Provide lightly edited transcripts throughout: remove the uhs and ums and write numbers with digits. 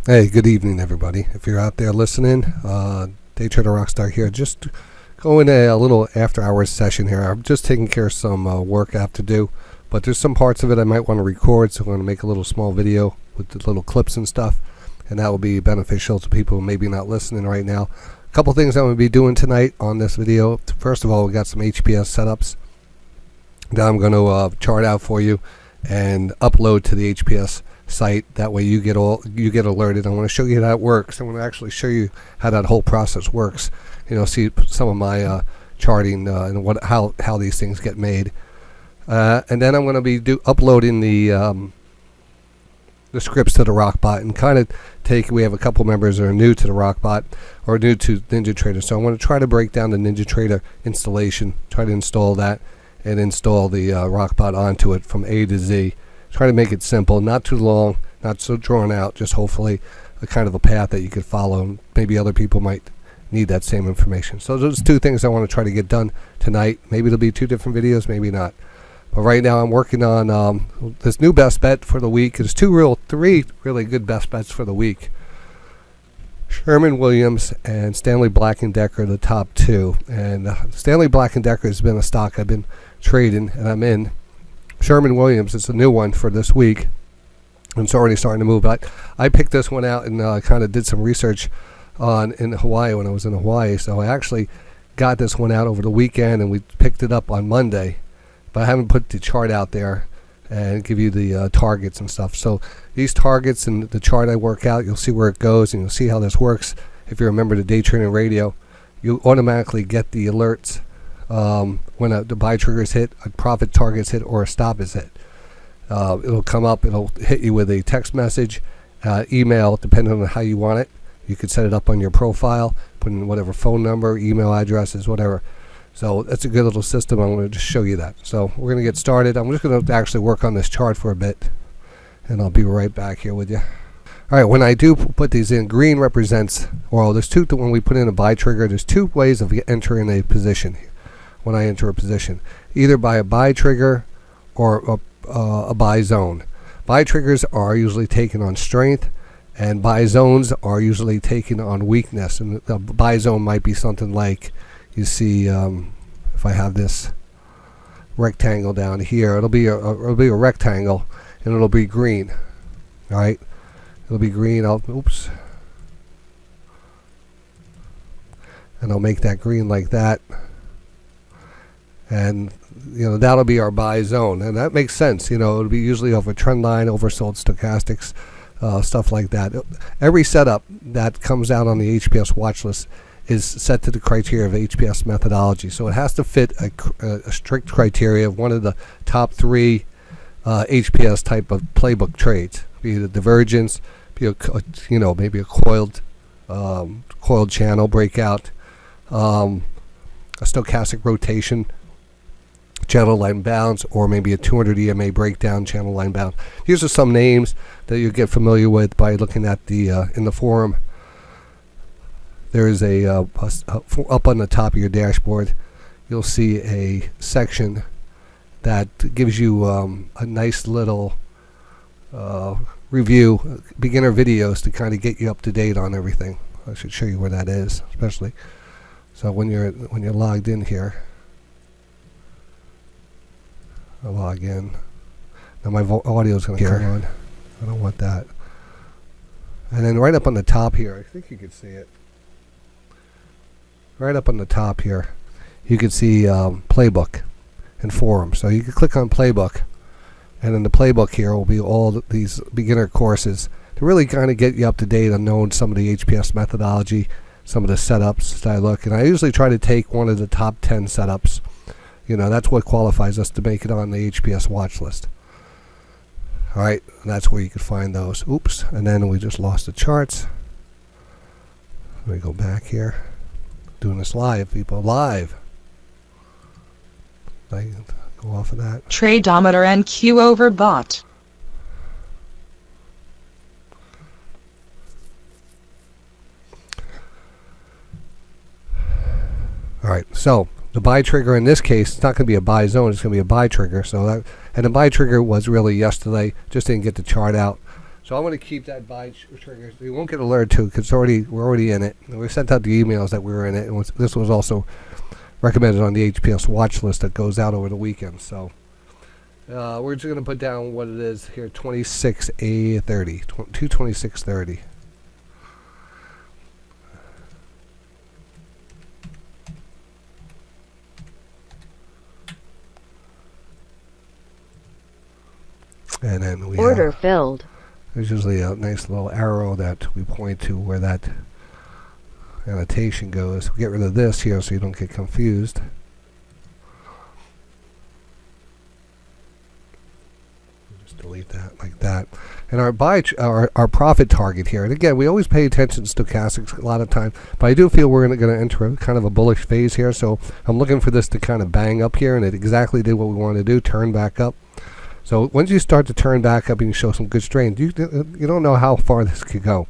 Hey, good evening, everybody. If you're out there listening, DayTraderRockStar here. Just going a little after-hours session here. I'm just taking care of some work I have to do, but there's some parts of it I might want to record, so I'm going to make a little small video with the little clips and stuff, and that will be beneficial to people who maybe not listening right now. A couple things I'm going to be doing tonight on this video. First of all, we got some HPS setups that I'm going to chart out for you and upload to the HPS site. That way you get alerted. I want to show you how that works. I want to actually show you how that whole process works. See some of my charting and how these things get made. And then I'm going to be uploading the scripts to the Rockbot and kind of we have a couple members that are new to the Rockbot or new to NinjaTrader. So I want to try to break down the NinjaTrader installation, try to install that and install the Rockbot onto it from A to Z. Try to make it simple, not too long, not so drawn out, just hopefully a kind of a path that you could follow, and maybe other people might need that same information. So those two things I want to try to get done tonight. Maybe it'll be two different videos, maybe not. But right now I'm working on this new best bet for the week. There's three really good best bets for the week. Sherwin-Williams and Stanley Black & Decker, the top two. And Stanley Black & Decker has been a stock I've been trading, and I'm in. Sherwin-Williams is a new one for this week, and it's already starting to move. But I picked this one out and kind of did some research in Hawaii when I was in Hawaii. So I actually got this one out over the weekend, and we picked it up on Monday. But I haven't put the chart out there and give you the targets and stuff. So these targets and the chart I work out, you'll see where it goes, and you'll see how this works. If you remember the day trading radio, you automatically get the alerts when the buy trigger is hit, a profit target is hit, or a stop is hit. It'll come up, it'll hit you with a text message, email, depending on how you want it. You could set it up on your profile, put in whatever phone number, email addresses, whatever. So that's a good little system. I'm going to just show you that. So we're going to get started. I'm just going to actually work on this chart for a bit, and I'll be right back here with you. All right, when I do put these in, green represents, well, there's two, when we put in a buy trigger, there's two ways of entering a position when I enter a position, either by a buy trigger or a buy zone. Buy triggers are usually taken on strength, and buy zones are usually taken on weakness. And the buy zone might be something like, you see, if I have this rectangle down here, it'll be a rectangle, and it'll be green. All right, it'll be green. Oops, and I'll make that green like that. And that'll be our buy zone, and that makes sense. It'll be usually over trend line, oversold stochastics, stuff like that. Every setup that comes out on the HPS watch list is set to the criteria of HPS methodology, so it has to fit a strict criteria of one of the top three HPS type of playbook trades, be it a divergence, be maybe a coiled channel breakout, a stochastic rotation, channel line bounce, or maybe a 200 EMA breakdown, channel line bounce. These are some names that you get familiar with by looking at the in the forum. There is up on the top of your dashboard, you'll see a section that gives you a nice little review, beginner videos to kind of get you up to date on everything. I should show you where that is, especially. So when you're logged in here. I'll log in. Now my audio is going to come on. I don't want that. And then right up on the top here, I think you can see it. Right up on the top here, you can see playbook and forum. So you can click on playbook, and in the playbook here will be all these beginner courses to really kind of get you up to date on knowing some of the HPS methodology, some of the setups that I look. And I usually try to take one of the top 10 setups. That's what qualifies us to make it on the HPS watch list. All right, and that's where you can find those. Oops, and then we just lost the charts. Let me go back here. Doing this live, people, live. I go off of that. Tradometer NQ over bot. All right, so the buy trigger in this case, it's not going to be a buy zone, it's going to be a buy trigger. So that, and the buy trigger was really yesterday, just didn't get the chart out. So I'm going to keep that buy trigger. You won't get alerted to it because we're already in it. And we sent out the emails that we were in it. And this was also recommended on the HPS watch list that goes out over the weekend. So we're just going to put down what it is here, 26A30, 226.30. And then we order filled. There's usually a nice little arrow that we point to where that annotation goes. We get rid of this here so you don't get confused. Just delete that like that. And our profit target here. And again, we always pay attention to stochastics a lot of time, but I do feel we're going to enter a kind of a bullish phase here. So I'm looking for this to kind of bang up here, and it exactly did what we wanted to do, turn back up. So once you start to turn back up and you show some good strength, you don't know how far this could go.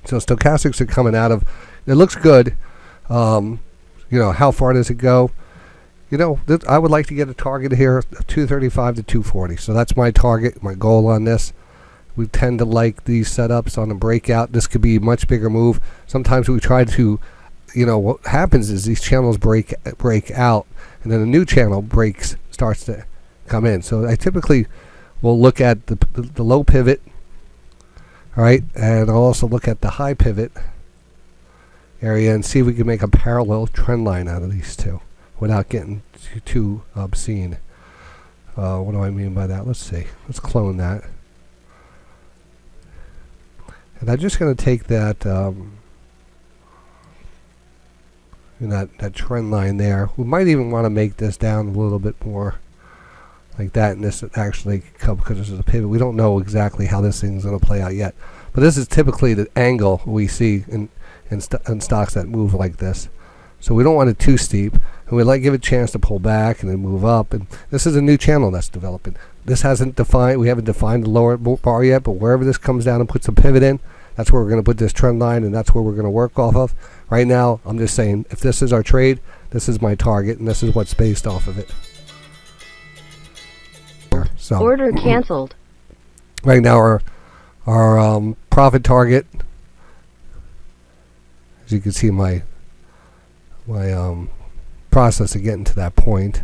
So stochastics are coming out of, it looks good. How far does it go? I would like to get a target here of 235 to 240. So that's my target, my goal on this. We tend to like these setups on a breakout. This could be a much bigger move. Sometimes we try to, what happens is these channels break out, and then a new channel starts to come in. So I typically will look at the low pivot, all right, and I'll also look at the high pivot area and see if we can make a parallel trend line out of these two without getting too obscene. What do I mean by that? Let's see. Let's clone that. And I'm just going to take that that trend line there. We might even want to make this down a little bit more like that, and this actually come because this is a pivot. We don't know exactly how this thing's going to play out yet, but this is typically the angle we see in stocks that move like this. So we don't want it too steep, and we give it a chance to pull back and then move up. And this is a new channel that's developing. This hasn't defined. We haven't defined the lower bar yet, but wherever this comes down and puts a pivot in, that's where we're going to put this trend line, and that's where we're going to work off of. Right now, I'm just saying, if this is our trade, this is my target, and this is what's based off of it. So order canceled. Right now our profit target, as you can see, my process of getting to that point.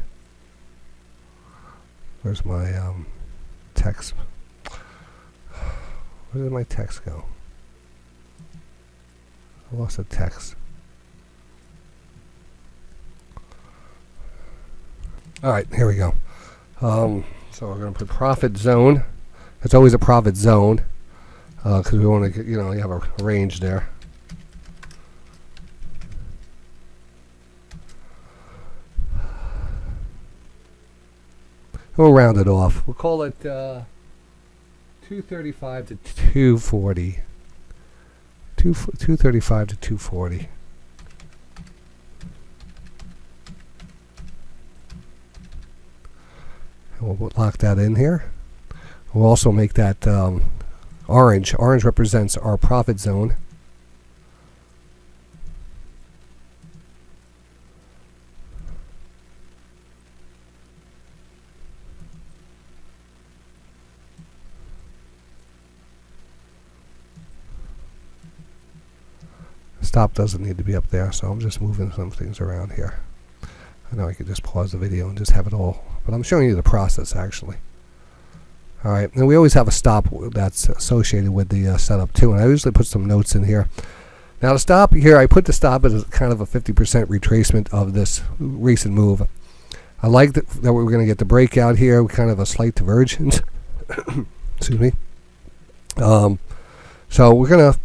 Where's my text? Where did my text go? I lost the text. All right, here we go. So we're going to put profit zone. It's always a profit zone because we want to get, you have a range there. We'll round it off. We'll call it 235 to 240. 235 to 240. And we'll lock that in here. We'll also make that orange. Orange represents our profit zone. Stop doesn't need to be up there, so I'm just moving some things around here. I know I could just pause the video and just have it all, but I'm showing you the process actually. Alright, and we always have a stop that's associated with the setup too, and I usually put some notes in here. Now the stop here, I put the stop as kind of a 50% retracement of this recent move. I like that we're going to get the breakout here, kind of a slight divergence. Excuse me. So we're going to,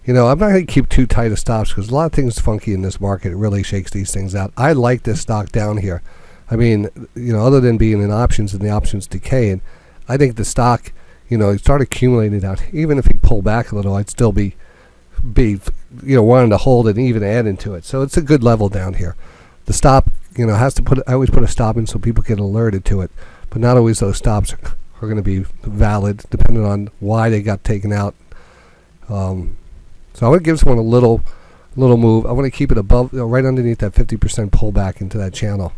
I'm not going to keep too tight of stops because a lot of things funky in this market. It really shakes these things out. I like this stock down here. I mean, other than being in options and the options decaying, I think the stock, start accumulating out. Even if you pull back a little, I'd still be wanting to hold it and even add into it. So it's a good level down here. The stop, has to I always put a stop in so people get alerted to it. But not always those stops are going to be valid, depending on why they got taken out. So I would give someone a little move. I want to keep it above, right underneath that 50% pullback into that channel.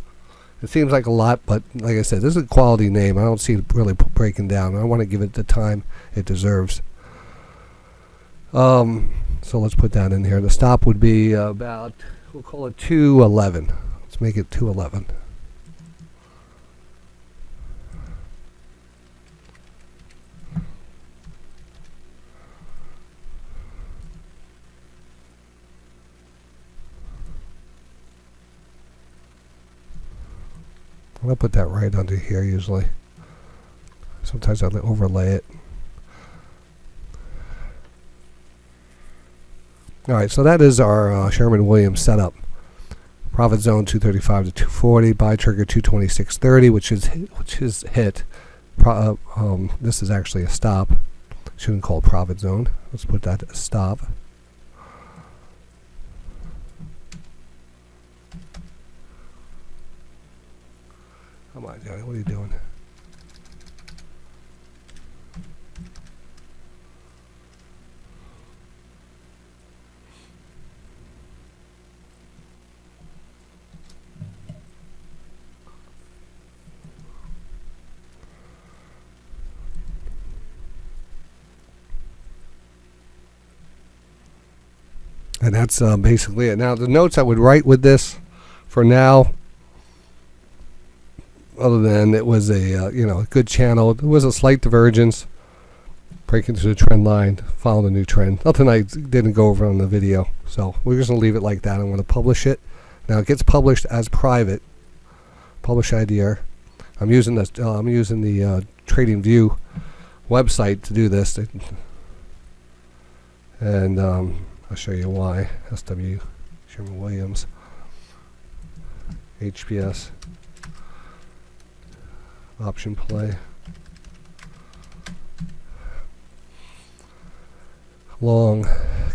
It seems like a lot, but like I said, this is a quality name. I don't see it really breaking down. I want to give it the time it deserves. So let's put that in here. The stop would be about, we'll call it 211. Let's make it 211. I'll put that right under here usually. Sometimes I'll overlay it. Alright, so that is our Sherwin-Williams setup. Profit zone 235 to 240, buy trigger 226.30, which is hit. This is actually a stop. Shouldn't call it profit zone. Let's put that as stop. Come on, Johnny, what are you doing? And that's basically it. Now, the notes I would write with this for now, other than it was a a good channel, there was a slight divergence, breaking through the trend line, follow the new trend. Nothing I didn't go over on the video, so we're just gonna leave it like that. I'm gonna publish it. Now it gets published as private. Publish IDR. I'm using this. I'm using the TradingView website to do this, and I'll show you why. SW Sherwin-Williams HPS option play. Long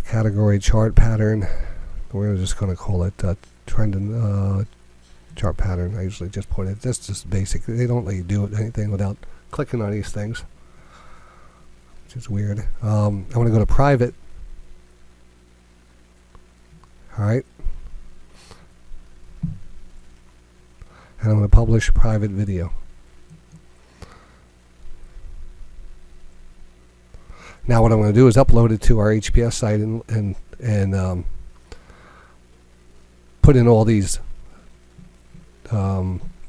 category chart pattern. We're just going to call it trend and chart pattern. I usually just put it. That's just basic. They don't let you do anything without clicking on these things, which is weird. I want to go to private. All right. And I'm going to publish private video. Now what I'm going to do is upload it to our HPS site and put in all these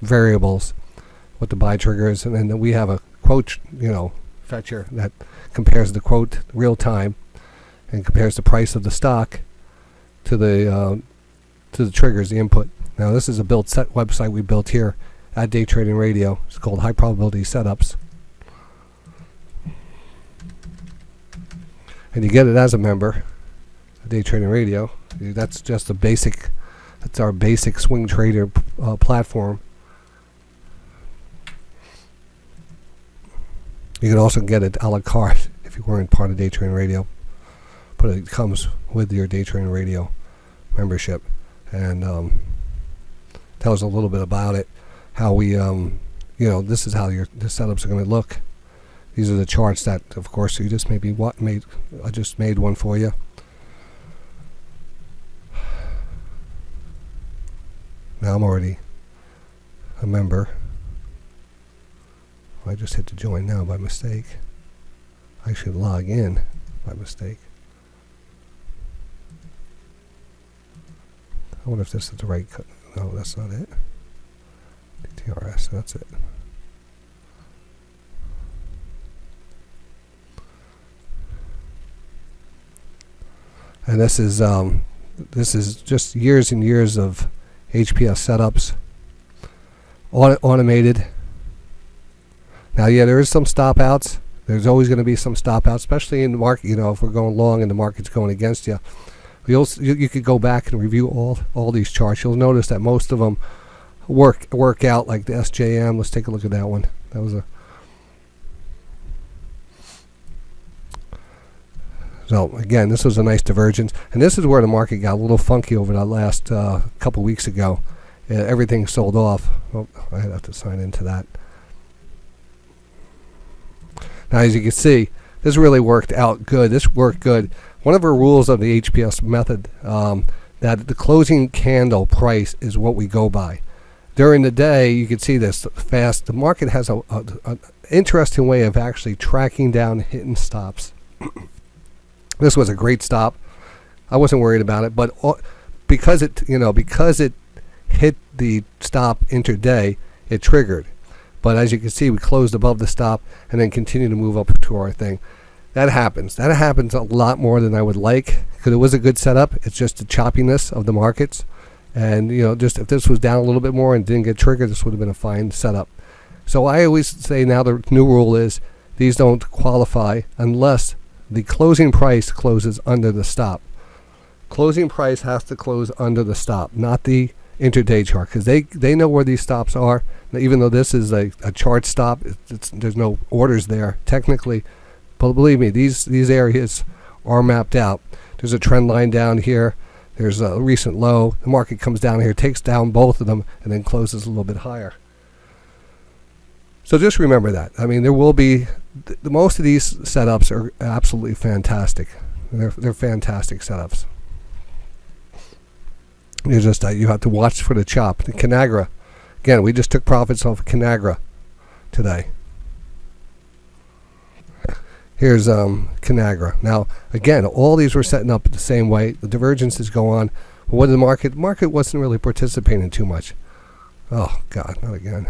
variables, what the buy trigger is, and then we have a quote, fetcher that compares the quote real time and compares the price of the stock to the triggers, the input. Now this is a built set website we built here at Day Trading Radio. It's called High Probability Setups. And you get it as a member of Day Trading Radio. That's just a basic, that's our basic swing trader platform. You can also get it a la carte if you weren't part of Day Trading Radio. But it comes with your Day Trading Radio membership. And tells a little bit about it, how we, this is how the setups are going to look. These are the charts that, of course, you just maybe I just made one for you. Now I'm already a member. I just hit to join now by mistake. I should log in by mistake. I wonder if this is the right. No, that's not it. DTRS, that's it. And this is just years and years of HPS setups, automated. Now, yeah, there is some stop outs. There's always going to be some stop outs, especially in the market. If we're going long and the market's going against you, you could go back and review all these charts. You'll notice that most of them work out, like the SJM. Let's take a look at that one. That was a. So again, this was a nice divergence, and this is where the market got a little funky over the last couple weeks ago. Everything sold off. Oh, I have to sign into that. Now, as you can see, this really worked out good. This worked good. One of our rules of the HPS method, that the closing candle price is what we go by. during the day, you can see this fast. The market has a interesting way of actually tracking down hidden stops. This was a great stop. I wasn't worried about it, but because it hit the stop intraday, it triggered. But as you can see, we closed above the stop and then continued to move up to our thing. That happens. That happens a lot more than I would like, because it was a good setup. It's just the choppiness of the markets. And, just if this was down a little bit more and didn't get triggered, this would have been a fine setup. So I always say now the new rule is these don't qualify unless the closing price closes under the stop. Closing price has to close under the stop, not the intraday chart, because they know where these stops are. Now, even though this is a chart stop, there's no orders there technically. But believe me, these areas are mapped out. There's a trend line down here. There's a recent low. The market comes down here, takes down both of them, and then closes a little bit higher. So just remember that. I mean, there will be most of these setups are absolutely fantastic. They're fantastic setups. It's just that you have to watch for the chop. The Conagra, again, we just took profits off of Conagra today. Here's Conagra. Now, again, all these were setting up the same way. The divergences go on. What did the market? The market wasn't really participating too much. Oh God, not again.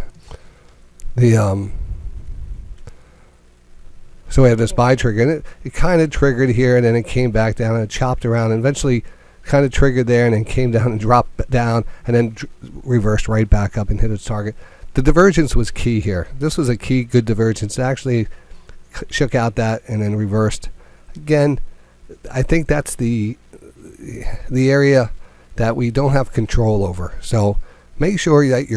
So we have this buy trigger, and it kind of triggered here, and then it came back down and it chopped around, and eventually kind of triggered there, and then came down and dropped down, and then reversed right back up and hit its target. The divergence was key here. This was a key good divergence. It actually shook out that and then reversed. Again, I think that's the area that we don't have control over. So make sure that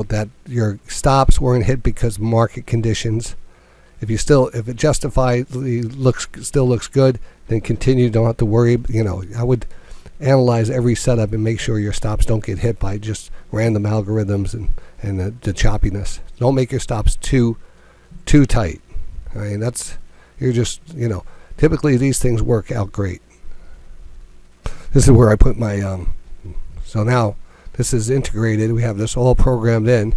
that your stops weren't hit because of market conditions. If it justifiably still looks good, then continue. Don't have to worry. I would analyze every setup and make sure your stops don't get hit by just random algorithms and the choppiness. Don't make your stops too tight. I mean, typically these things work out great. This is where I put my, so now this is integrated. We have this all programmed in,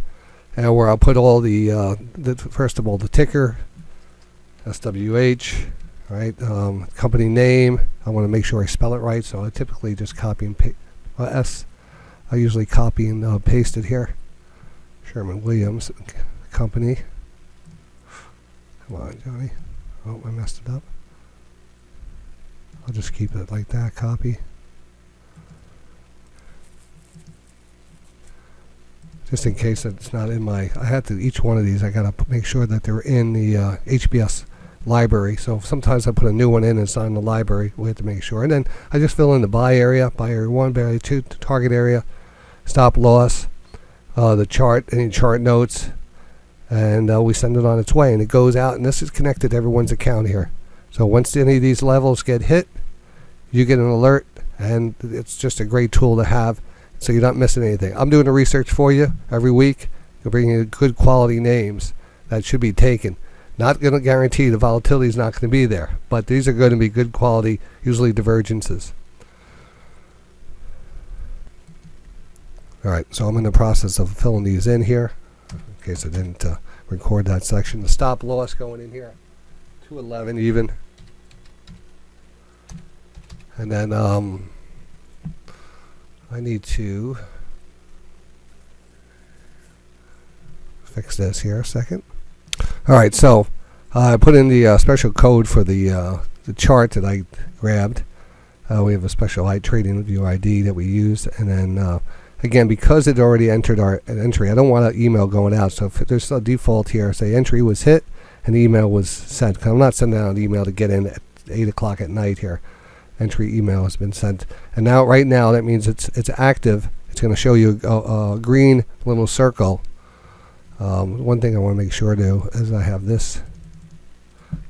and where I'll put all first of all, the ticker, SWH, right? Company name. I want to make sure I spell it right, so I typically just copy and paste. I usually copy and paste it here. Sherman-Williams Company. Come on, Johnny. Oh, I messed it up. I'll just keep it like that. Copy. Just in case it's not in my... each one of these, I got to make sure that they're in the HBS library. So sometimes I put a new one in and it's not in the library. We have to make sure. And then I just fill in the buy area 1, buy area 2, target area, stop loss, the chart, any chart notes, and we send it on its way, and it goes out, and this is connected to everyone's account here. So once any of these levels get hit, you get an alert, and it's just a great tool to have, so you're not missing anything. I'm doing the research for you every week. You're bringing in good quality names that should be taken. Not going to guarantee the volatility is not going to be there, but these are going to be good quality, usually divergences. All right, so I'm in the process of filling these in here. In case I didn't record that section. The stop loss going in here, 211 even. And then I need to fix this here a second. All right, so I put in the special code for the chart that I grabbed. We have a special trading view ID that we used, and then again, because it already entered our entry, I don't want an email going out. So if there's a default here, say entry was hit and the email was sent. 'Cause I'm not sending out an email to get in at 8 o'clock at night here. Entry email has been sent. And now, right now, that means it's active. It's going to show you a green little circle. One thing I want to make sure to is I have this.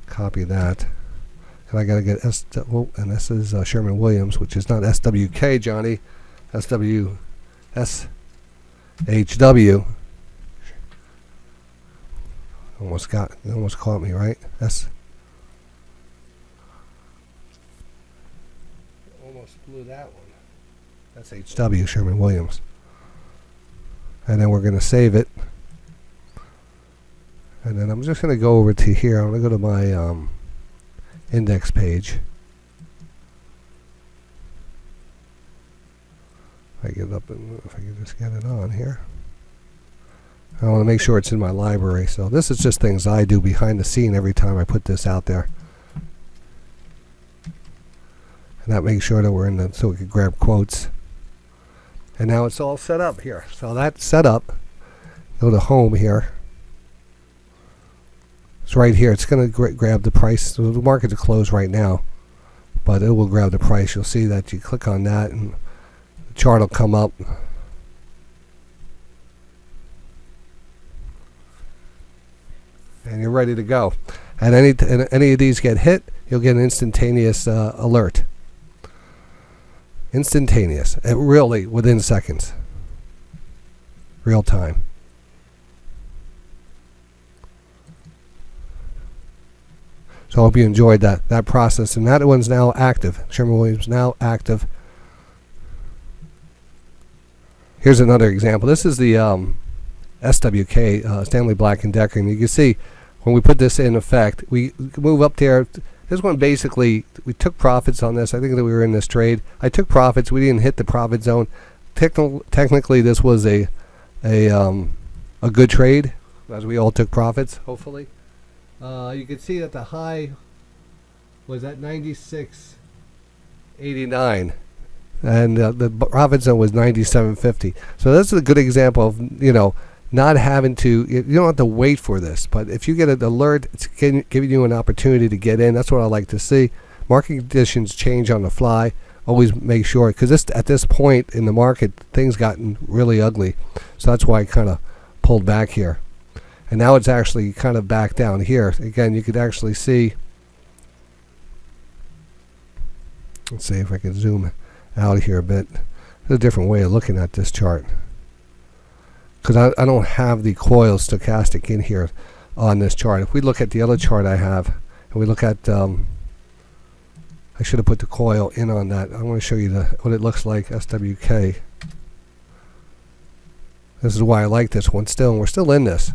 Copy that. And I got to get and this is Sherman-Williams, which is not SWK, Johnny. SHW. Almost caught me, right? Almost blew that one. That's HW, Sherman-Williams. and then we're going to save it. And then I'm just going to go over to here. I'm going to go to my index page. If I get it up, and if I can just get it on here. I want to make sure it's in my library. So this is just things I do behind the scene every time I put this out there. And that makes sure that we're in the, so we can grab quotes. And now it's all set up here. So that's set up. Go to home here. It's right here. It's going to grab the price. So the market's closed right now, but it will grab the price. You'll see that you click on that and the chart will come up. And you're ready to go. And any of these get hit, you'll get an instantaneous alert. Instantaneous. Really within seconds. Real time. So I hope you enjoyed that process. And that one's now active. Sherwin-Williams now active. Here's another example. This is the SWK, Stanley Black & Decker. And you can see when we put this in effect, we move up there. This one basically, we took profits on this. I think that we were in this trade. I took profits. We didn't hit the profit zone. Technically, this was a good trade, as we all took profits, hopefully. You can see that the high was at 96.89, and the profit zone was 97.50. So this is a good example of, not having to, you don't have to wait for this, but if you get an alert, it's giving you an opportunity to get in. That's what I like to see. Market conditions change on the fly. Always make sure, because at this point in the market, things gotten really ugly. So that's why I kind of pulled back here. And now it's actually kind of back down here. Again, you could actually see, let's see if I can zoom out here a bit. There's a different way of looking at this chart, because I don't have the coil stochastic in here on this chart. If we look at the other chart I have, and we look at, I should have put the coil in on that. I want to show you what it looks like, SWK. This is why I like this one still, and we're still in this.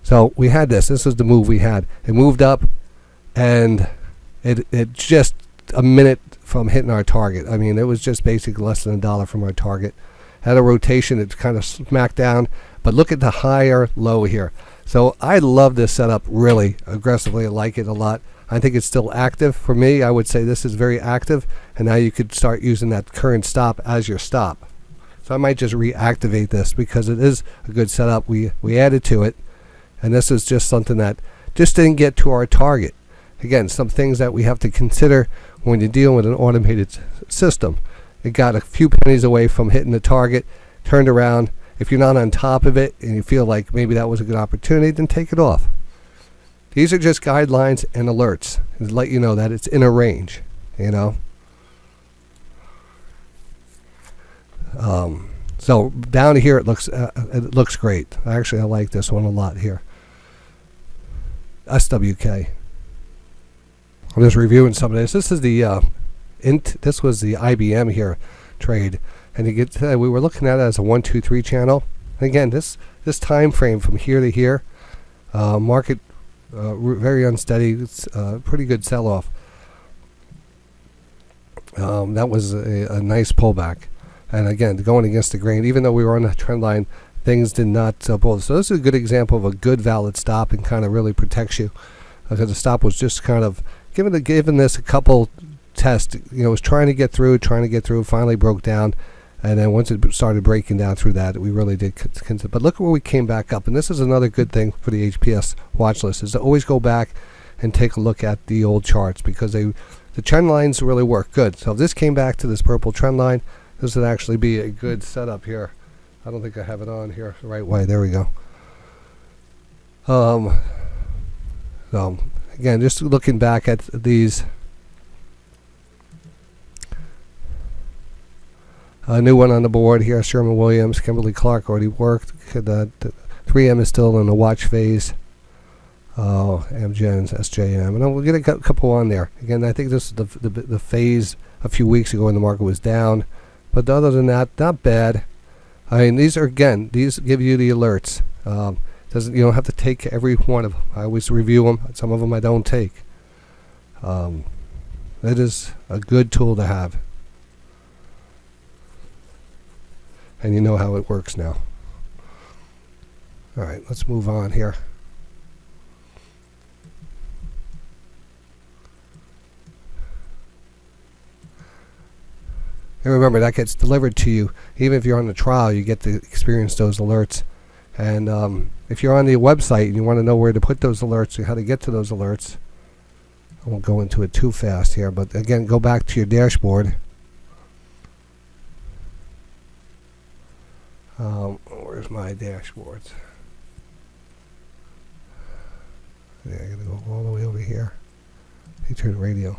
So we had this. This was the move we had. It moved up, and it just a minute from hitting our target. I mean, it was just basically less than $1 from our target. Had a rotation. It kind of smacked down, but look at the higher low here. So I love this setup really aggressively. I like it a lot. I think it's still active. For me, I would say this is very active, and now you could start using that current stop as your stop. So I might just reactivate this because it is a good setup. We added to it, and this is just something that just didn't get to our target. Again, some things that we have to consider when you're dealing with an automated system. It got a few pennies away from hitting the target, turned around. If you're not on top of it and you feel like maybe that was a good opportunity, then take it off. These are just guidelines and alerts to let you know that it's in a range, So down here it looks great. Actually, I like this one a lot here. SWK. I'm just reviewing some of this. This is the this was the IBM here trade, and you get we were looking at it as a 1, 2, 3 channel. And again, this time frame from here to here, market very unsteady. It's pretty good sell-off. That was a nice pullback, and again, going against the grain. Even though we were on the trend line, things did not pull. So this is a good example of a good valid stop, and kind of really protects you, because the stop was just kind of given this a couple tests. It was trying to get through, finally broke down, and then once it started breaking down through that, we really did. But look where we came back up, and this is another good thing for the HPS watch list, is to always go back and take a look at the old charts, because the trend lines really work good. So if this came back to this purple trend line, this would actually be a good setup here. I don't think I have it on here the right way. There we go. So again, just looking back at these. A new one on the board here, Sherwin-Williams, Kimberly-Clark already worked. The 3M is still in the watch phase. Amgens, SJM, and we'll get a couple on there. Again, I think this is the phase a few weeks ago when the market was down. But other than that, not bad. I mean, these give you the alerts. You don't have to take every one of them. I always review them. Some of them I don't take. It is a good tool to have. And you know how it works now. All right, let's move on here. And remember, that gets delivered to you. Even if you're on the trial, you get to experience those alerts. And if you're on the website and you want to know where to put those alerts and how to get to those alerts, I won't go into it too fast here, but again, go back to your dashboard. Where's my dashboards? Yeah, I gotta go all the way over here. Turn radio.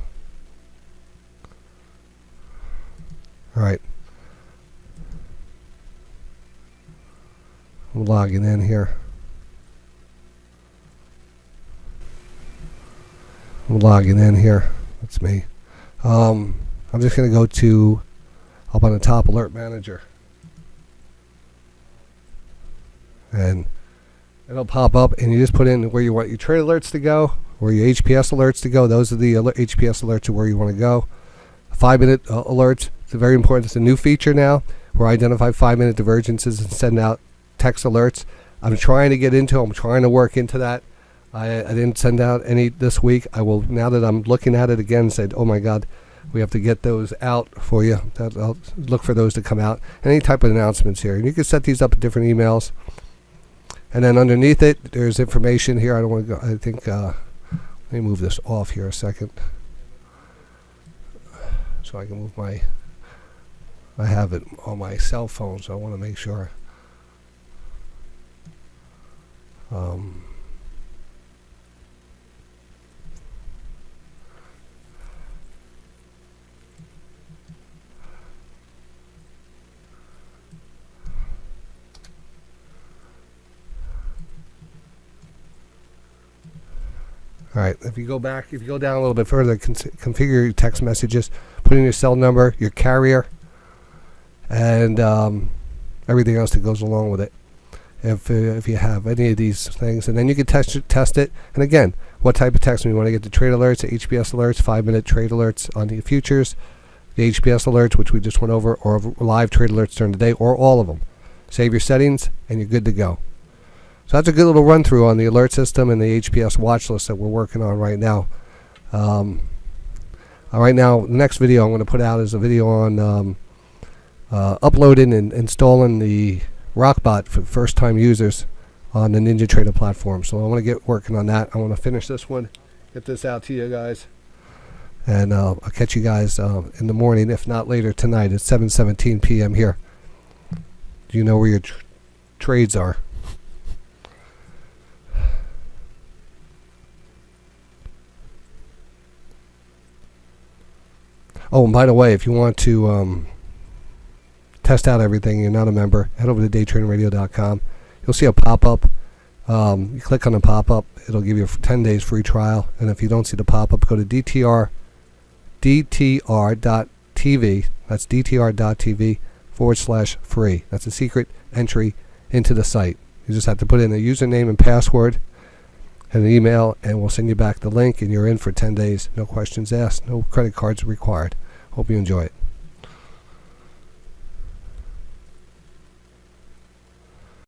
All right. I'm logging in here. That's me. I'm just going to go to up on the top, Alert Manager. And it'll pop up, and you just put in where you want your trade alerts to go, where your HPS alerts to go. Those are the HPS alerts are where you want to go. 5-minute alerts. It's very important. It's a new feature now where I identify 5-minute divergences and send out text alerts. I'm trying to work into that. I didn't send out any this week. I will, now that I'm looking at it again, said, oh my God, we have to get those out for you. I'll look for those to come out. Any type of announcements here. And you can set these up in different emails. And then underneath it, there's information here. I don't want to go, I think, let me move this off here a second. So I can move I have it on my cell phone, so I want to make sure. All right, if you go down a little bit further, configure your text messages, put in your cell number, your carrier, and everything else that goes along with it. If you have any of these things, and then you can test it. And again, what type of text? We want to get the trade alerts, the HPS alerts, 5-minute trade alerts on the futures, the HPS alerts, which we just went over, or live trade alerts during the day, or all of them. Save your settings, and you're good to go. So that's a good little run through on the alert system and the HPS watch list that we're working on right now. Right now, the next video I'm going to put out is a video on uploading and installing the Rockbot for first-time users on the NinjaTrader platform. So I want to get working on that. I want to finish this one, get this out to you guys, and I'll catch you guys in the morning, if not later tonight at 7:17 p.m. here. Do you know where your trades are? Oh, and by the way, if you want to test out everything, you're not a member, head over to DayTraderRadio.com. You'll see a pop-up. You click on the pop-up. It'll give you a 10 days free trial. And if you don't see the pop-up, go to DTR.TV. That's DTR.TV/free. That's a secret entry into the site. You just have to put in a username and password and an email, and we'll send you back the link, and you're in for 10 days. No questions asked. No credit cards required. Hope you enjoy it.